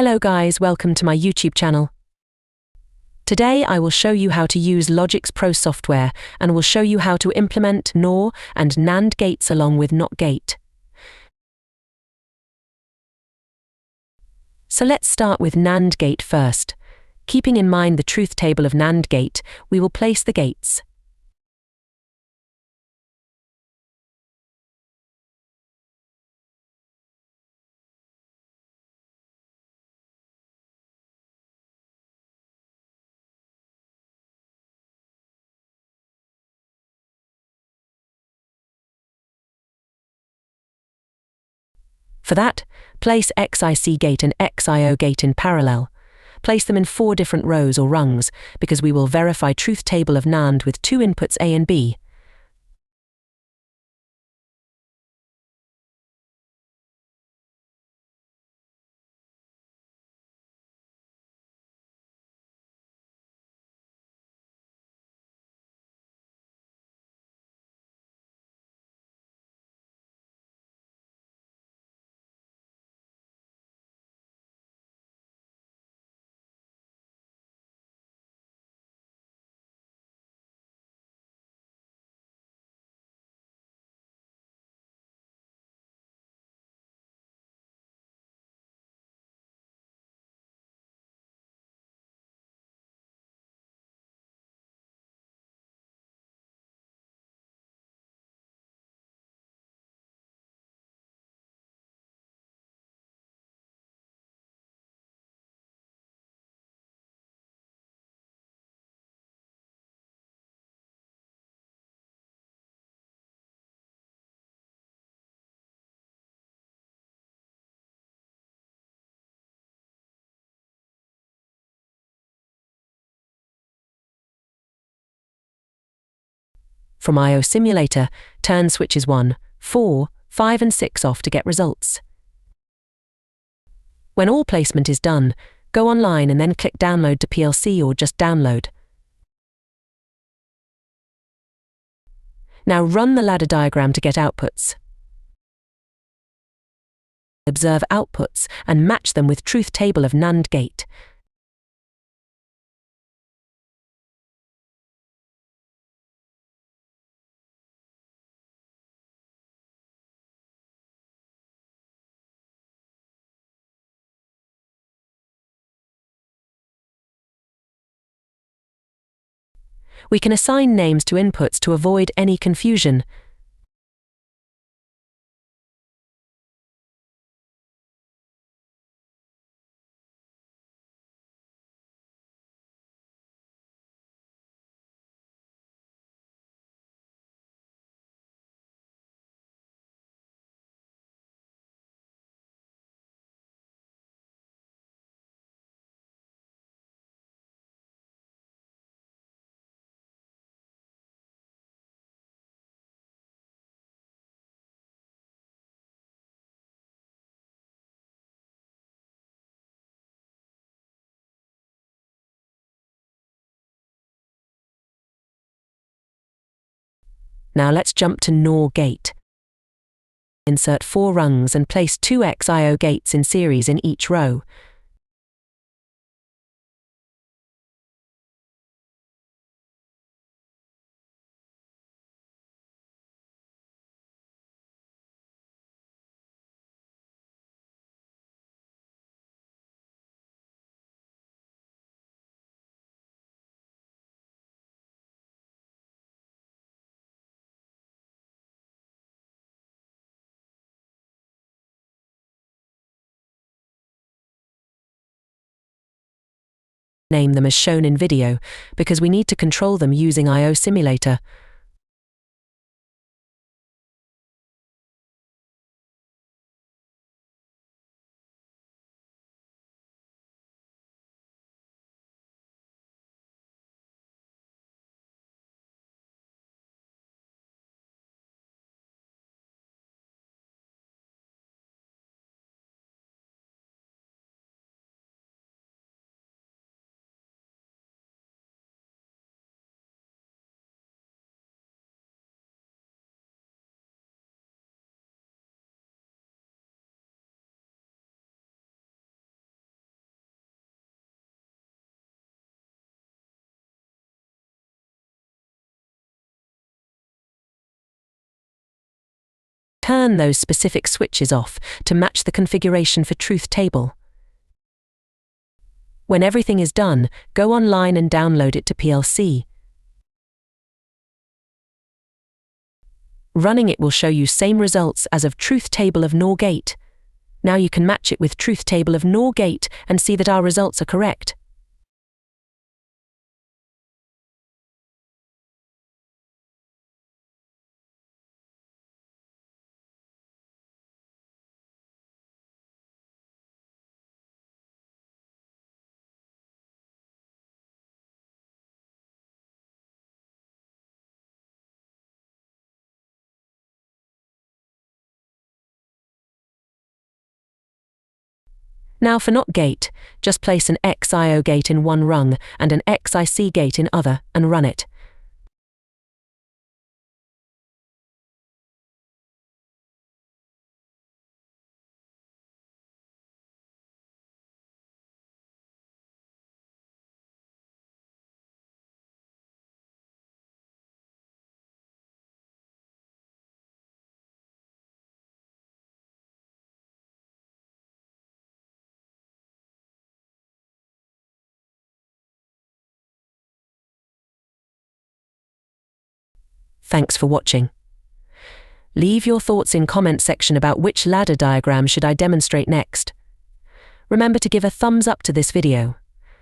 Hello guys, welcome to my YouTube channel. Today I will show you how to use LogixPro software and will show you how to implement NOR and NAND gates along with NOT gate. So let's start with NAND gate first. Keeping in mind the truth table of NAND gate, we will place the gates. For that, place XIC gate and XIO gate in parallel. Place them in 4 different rows or rungs, because we will verify truth table of NAND with 2 inputs A and B. From I/O simulator, turn switches 1, 4, 5 and 6 off to get results. When all placement is done, go online and then click download to PLC or just download. Now run the ladder diagram to get outputs. Observe outputs and match them with truth table of NAND gate. We can assign names to inputs to avoid any confusion. Now let's jump to NOR gate. Insert 4 rungs and place 2 XIO gates in series in each row. Name them as shown in video, because we need to control them using I/O simulator. turn those specific switches off to match the configuration for truth table. When everything is done, go online and download it to PLC. Running it will show you same results as of truth table of NOR gate. Now you can match it with truth table of NOR gate and see that our results are correct. Now for NOT gate, just place an XIO gate in one rung and an XIC gate in other and run it. Thanks for watching. Leave your thoughts in comment section about which ladder diagram should I demonstrate next. Remember to give a thumbs up to this video.